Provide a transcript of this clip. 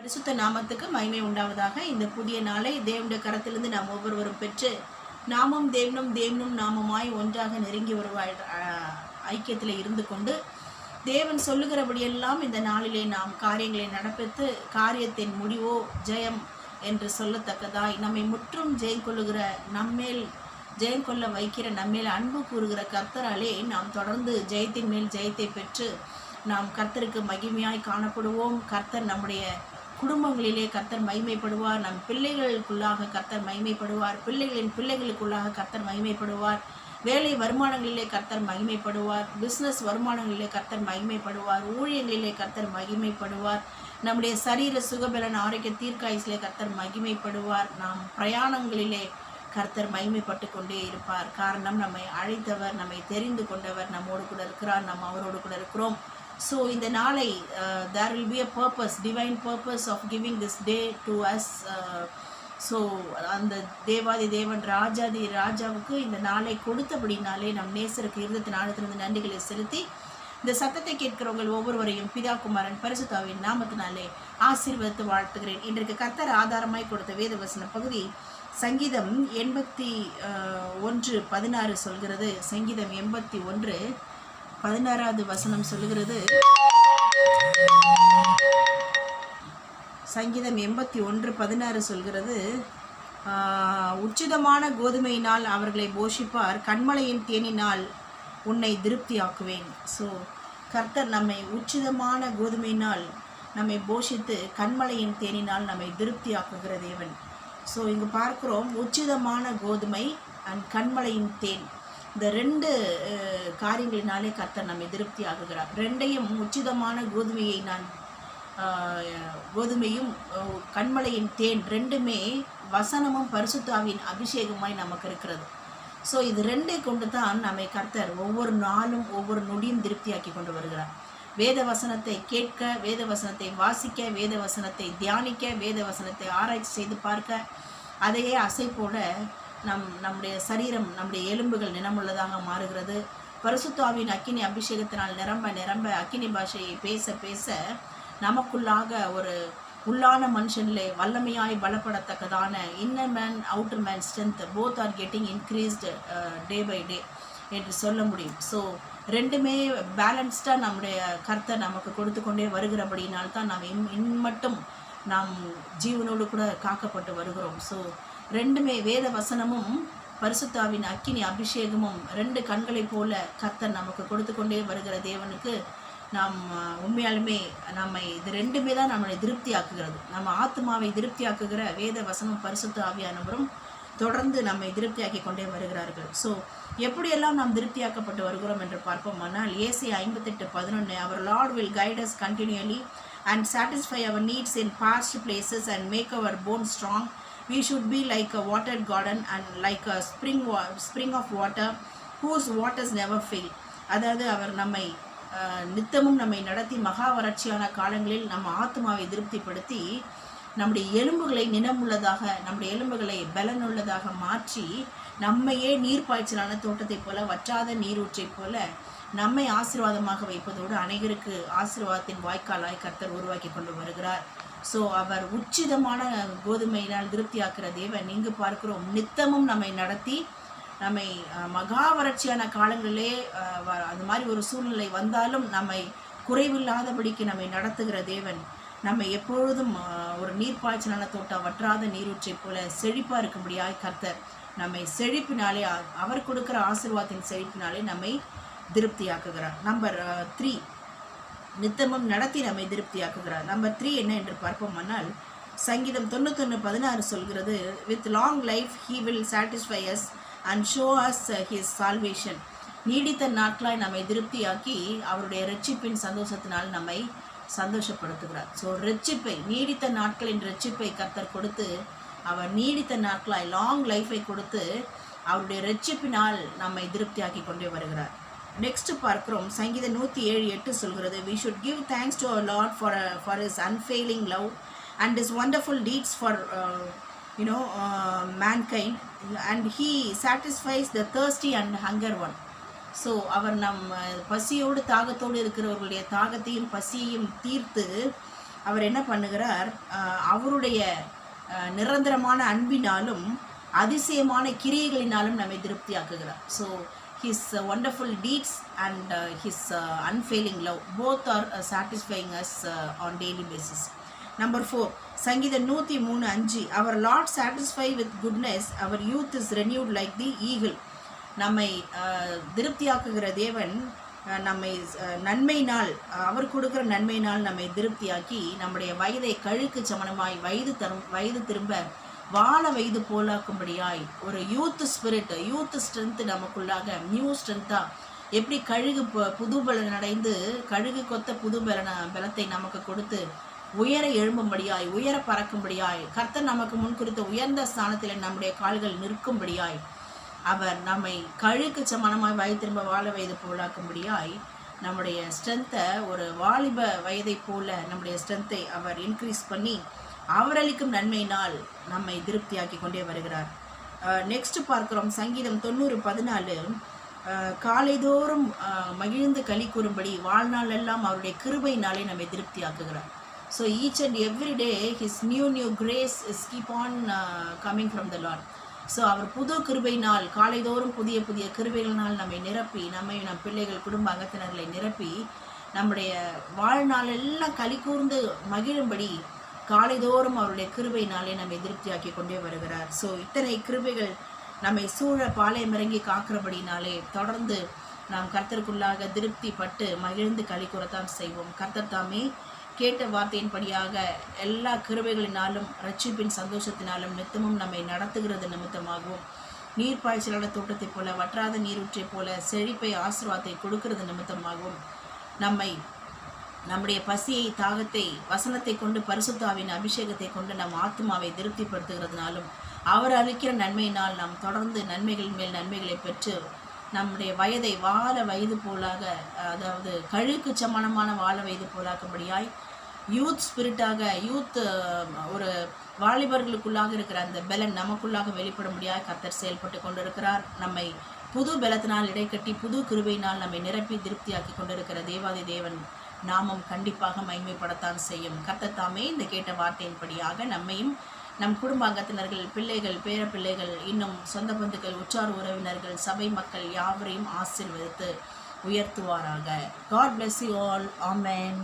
பரிசுத்த நாமத்துக்கு மகிமை உண்டாவதாக. இந்த புதிய நாளை தேவனுடைய கரத்திலிருந்து நாம் ஒவ்வொருவரும் பெற்று நாமும் தேவனும் நாமமாய் ஒன்றாக நெருங்கி வருவாய் ஐக்கியத்தில் இருந்து கொண்டு தேவன் சொல்லுகிறபடியெல்லாம் இந்த நாளிலே நாம் காரியங்களை நடப்பித்து காரியத்தின் முடிவோ ஜெயம் என்று சொல்லத்தக்கதாய் நம்மை முற்றும் ஜெயம் கொள்ளுகிற நம்மேல் ஜெயம் கொள்ள வைக்கிற நம்மேல் அன்பு கூறுகிற கர்த்தராலே நாம் தொடர்ந்து ஜெயத்தின் மேல் ஜெயத்தை பெற்று நாம் கர்த்தருக்கு மகிமையாய் காணப்படுவோம். கர்த்தர் நம்முடைய குடும்பங்களிலே கர்த்தர் மகிமைப்படுவார். நம் பிள்ளைகளுக்குள்ளாக கர்த்தர் மகிமைப்படுவார். பிள்ளைகளின் பிள்ளைகளுக்குள்ளாக கர்த்தர் மகிமைப்படுவார். வேலை வருமானங்களிலே கர்த்தர் மகிமைப்படுவார். பிஸ்னஸ் வருமானங்களிலே கர்த்தர் மகிமைப்படுவார். ஊழியங்களிலே கர்த்தர் மகிமைப்படுவார். நம்முடைய சரீர சுகபலன் ஆரோக்கிய தீர்க்காயுசிலே கர்த்தர் மகிமைப்படுவார். நாம் பிரயாணங்களிலே கர்த்தர் மகிமைப்பட்டு கொண்டே இருப்பார். காரணம் நம்மை அழைத்தவர், நம்மை தெரிந்து கொண்டவர் நம்மோடு கூட இருக்கிறார், நாம் அவரோடு கூட இருக்கிறோம். ஸோ இந்த நாளை there will be a purpose, divine purpose of giving this day to us. So அந்த தேவாதி தேவன் ராஜாதி ராஜாவுக்கு இந்த நாளை கொடுத்தபடினாலே நம் நேசருக்கு இருதத்தின் ஆழத்திலிருந்து நன்றிகளை செலுத்தி இந்த சத்தத்தை கேட்கிறவங்கள் ஒவ்வொருவரையும் பிதா குமாரன் பரிசுத்தாவின் நாமத்தினாலே ஆசீர்வதித்து வாழ்த்துகிறேன். இன்றைக்கு கர்த்தர் ஆதாரமாய் கொடுத்த வேதவசன பகுதி சங்கீதம் 81:16 சொல்கிறது. சங்கீதம் 81:16 வசனம் சொல்லுகிறது. சங்கீதம் 81:16 சொல்கிறது, உச்சிதமான கோதுமையினால் அவர்களை போஷிப்பார், கண்மலையின் தேனினால் உன்னை திருப்தியாக்குவேன். ஸோ கர்த்தர் நம்மை உச்சிதமான கோதுமையினால் நம்மை போஷித்து கண்மலையின் தேனினால் நம்மை திருப்தியாக்குகிற தேவன். ஸோ இங்கு பார்க்குறோம், உச்சிதமான கோதுமை அண்ட் கண்மலையின் தேன், இந்த ரெண்டு காரியங்களினாலே கர்த்தர் நம்மை திருப்தி ஆகுகிறார். ரெண்டையும், உச்சிதமான கோதுமையை கோதுமையும் கண்மலையின் தேன் ரெண்டுமே வசனமும் பரிசுத்தாவின் அபிஷேகமாய் நமக்கு இருக்கிறது. ஸோ இது ரெண்டை கொண்டு தான் நம்மை கர்த்தர் ஒவ்வொரு நாளும் ஒவ்வொரு நொடியும் திருப்தியாக்கி கொண்டு வருகிறார். வேத வசனத்தை கேட்க, வேத வசனத்தை வாசிக்க, வேத வசனத்தை தியானிக்க, வேத வசனத்தை ஆராய்ச்சி செய்து பார்க்க, அதையே அசை போட நம்முடைய சரீரம், நம்முடைய எலும்புகள் நினமுள்ளதாக மாறுகிறது. பரிசுத்தாவின் அக்கினி அபிஷேகத்தினால் நிரம்ப நிரம்ப அக்கினி பாஷையை பேச பேச நமக்குள்ளாக ஒரு உள்ளான மனுஷனிலே வல்லமையாய் பலப்படத்தக்கதான inner man outer man strength both are getting increased day by day என்று சொல்ல முடியும். ஸோ ரெண்டுமே பேலன்ஸ்டாக நம்முடைய கர்த்தர் நமக்கு கொடுத்து கொண்டே வருகிறபடினால்தான் நாம் இன்மட்டும் நாம் ஜீவனோடு கூட காக்கப்பட்டு வருகிறோம். ஸோ ரெண்டுமே, வேத வசனமும் பரிசுத்தாவின் அக்கினி அபிஷேகமும் ரெண்டு கண்களை போல கர்த்தர் நமக்கு கொடுத்து கொண்டே வருகிற தேவனுக்கு நாம் உண்மையாலுமே இது ரெண்டுமே தான் நம்மளை திருப்தி ஆக்குகிறது. நம்ம ஆத்மாவை திருப்தி ஆக்குகிற வேத வசனம் பரிசுத்த ஆவியானவரும் தொடர்ந்து நம்மை திருப்தியாக்கி கொண்டே வருகிறார்கள். ஸோ எப்படியெல்லாம் நாம் திருப்தியாக்கப்பட்டு வருகிறோம் என்று பார்ப்போமானால், ஏசாயா 58:11, our Lord will guide us continually and satisfy our needs in parched places and make our bone strong. We should be like a watered garden and like a spring of water whose waters never fail. அதாவது அவர் நம்மை நித்தமும் நம்மை நடத்தி மகா வறட்சியான காலங்களில் நம்ம ஆத்மாவை திருப்திப்படுத்தி நம்முடைய எலும்புகளை நினமுள்ளதாக, நம்முடைய எலும்புகளை பலனுள்ளதாக மாற்றி நம்மையே நீர்ப்பாய்ச்சலான தோட்டத்தை போல, வற்றாத நீரூற்றை போல நம்மை ஆசீர்வாதமாக வைப்பதோடு அனைவருக்கு ஆசீர்வாதத்தின் வாய்க்காலாய் கர்த்தர் உருவாக்கி கொண்டு வருகிறார். ஸோ அவர் உச்சிதமான கோதுமையினால் திருப்தியாக்குற தேவன். இங்கு பார்க்கிறோம், நித்தமும் நம்மை நடத்தி நம்மை மகா வறட்சியான காலங்களிலே அது மாதிரி ஒரு சூழ்நிலை வந்தாலும் நம்மை குறைவில்லாதபடிக்கு நம்மை நடத்துகிற தேவன். நம்ம எப்பொழுதும் ஒரு நீர்ப்பாய்ச்சலான தோட்டம், வற்றாத நீரூற்றை போல செழிப்பாக இருக்கும்படியாய் கர்த்தர் நம்மை செழிப்பினாலே, அவர் கொடுக்குற ஆசீர்வாதத்தின் செழிப்பினாலே நம்மை திருப்தியாக்குகிறார். நம்பர் 3, நித்தமும் நடத்தி நம்மை திருப்தியாக்குகிறார். நம்பர் 3 என்ன என்று பார்ப்போமானால், சங்கீதம் 91:16 சொல்கிறது, with long life he will satisfy us and show us his salvation. நீடித்த நாட்களாய் நம்மை திருப்தியாக்கி அவருடைய இரட்சிப்பின் சந்தோஷத்தினால் நம்மை சந்தோஷப்படுத்துகிறார். ஸோ இரட்சிப்பை, நீடித்த நாட்களின் இரட்சிப்பை கர்த்தர் கொடுத்து, அவர் நீடித்த நாட்களாய் லாங் லைஃபை கொடுத்து அவருடைய இரட்சிப்பினால் நம்மை திருப்தியாக்கி கொண்டே வருகிறார். நெக்ஸ்ட் பார்க்கிறோம், சங்கீதம் 107:8 சொல்கிறது, we should give thanks to our Lord for his unfailing love and his wonderful deeds for mankind, and he satisfies the thirsty and hunger one. So அவர் நம் பசியோடு தாகத்தோடு இருக்கிறவர்களுடைய தாகத்தையும் பசியையும் தீர்த்து அவர் என்ன பண்ணுகிறார், அவருடைய நிரந்தரமான அன்பினாலும் அதிசயமான கிரியைகளினாலும் நம்மை திருப்தியாக்குகிறார். So his wonderful deeds and his unfailing love both are satisfying us on daily basis. Number 4, சங்கீதம் 103:5, our Lord satisfy with goodness, our youth is renewed like the eagle. நம்மை திருப்தியாக்குகிற தேவன் நம்மை நன்மையினால், அவர் கொடுக்குற நன்மையினால் நம்மை திருப்தியாக்கி நம்முடைய வயதை கழுக்கு சமணமாய் வயது திரும்ப வாழ வயது போலாக்கும்படியாய் ஒரு யூத் ஸ்பிரிட், யூத் ஸ்ட்ரென்த்து நமக்குள்ளாக, நியூ ஸ்ட்ரென்த்தாக எப்படி கழுகு புது பலன் அடைந்து கழுகு கொத்த புது பலத்தை நமக்கு கொடுத்து உயர எழும்பும்படியாய், உயர பறக்கும்படியாய், கர்த்தர் நமக்கு முன்குறித்த உயர்ந்த ஸ்தானத்தில் நம்முடைய கால்கள் நிற்கும்படியாய், அவர் நம்மை கழுக்கு சமணமாய் வயது திரும்ப வாழ வயது போலாக்கும்படியாய் நம்முடைய ஸ்ட்ரென்த்தை ஒரு வாலிப வயதை போல நம்முடைய ஸ்ட்ரென்த்தை அவர் இன்க்ரீஸ் பண்ணி அவரளிக்கும் நன்மையினால் நம்மை திருப்தியாக்கி கொண்டே வருகிறார். நெக்ஸ்ட் பார்க்குறோம், சங்கீதம் 90:14, காலைதோறும் மகிழ்ந்து களி கூறும்படி வாழ்நாள் எல்லாம் அவருடைய கிருபையினாலே நம்மை திருப்தியாக்குகிறார். So each and every day his new grace is keep on coming from the Lord. So அவர் புது கிருபையினால், காலைதோறும் புதிய புதிய கிருபைகளினால் நம்மை நிரப்பி, நம் பிள்ளைகள் குடும்ப அங்கத்தினர்களை நிரப்பி நம்முடைய வாழ்நாள் எல்லாம் களி கூர்ந்து மகிழும்படி காலைதோறும் அவருடைய கிருபையினாலே நம்மை திருப்தியாக்கி கொண்டே வருகிறார். ஸோ இத்தனை கிருபைகள் நம்மை சூழ பாளையமிறங்கி காக்கிறபடினாலே தொடர்ந்து நாம் கர்த்தருக்குள்ளாக திருப்தி பட்டு மகிழ்ந்து களி கூறத்தான் செய்வோம். கர்த்தர் தாமே கேட்ட வார்த்தையின்படியாக எல்லா கிருபைகளினாலும் ரட்சிப்பின் சந்தோஷத்தினாலும் நித்தமும் நம்மை நடத்துகிறது நிமித்தமாகவும், நீர்ப்பாய்ச்சலான தோட்டத்தைப் போல வற்றாத நீரூற்றை போல செழிப்பை ஆசீர்வாதத்தை கொடுக்கிறது நிமித்தமாகவும், நம்முடைய பசியை தாகத்தை வசனத்தை கொண்டு பரிசுத்தாவின் அபிஷேகத்தை கொண்டு நம் ஆத்மாவை திருப்திப்படுத்துகிறதுனாலும் அவர் அளிக்கிற நன்மையினால் நாம் தொடர்ந்து நன்மைகள் மேல் நன்மைகளை பெற்று நம்முடைய வயதை வாழ வயது போலாக, அதாவது கழுக்கு சமணமான வாழ வயது போலாக்கும்படியாய் யூத் ஸ்பிரிட்டாக, யூத் ஒரு வாலிபர்களுக்குள்ளாக இருக்கிற அந்த பலன் நமக்குள்ளாக வெளிப்படும்படியாக கர்த்தர் செயல்பட்டு கொண்டிருக்கிறார். நம்மை புது பலத்தினால் இடைக்கட்டி புது கிருபையினால் நம்மை நிரப்பி திருப்தியாக்கி கொண்டிருக்கிற தேவாதி தேவன் நாமம் கண்டிப்பாக மகிமைப்படத்தான் செய்யும். கர்த்தர் தாமே இந்த கேட்ட வார்த்தையின்படியாக நம்மையும் நம் குடும்ப அங்கத்தினர்கள், பிள்ளைகள், பேர பிள்ளைகள், இன்னும் சொந்த பந்துக்கள், உற்றார் உறவினர்கள், சபை மக்கள் யாவரையும் ஆசீர்வதித்து உயர்த்துவாராக. God bless you all. Amen.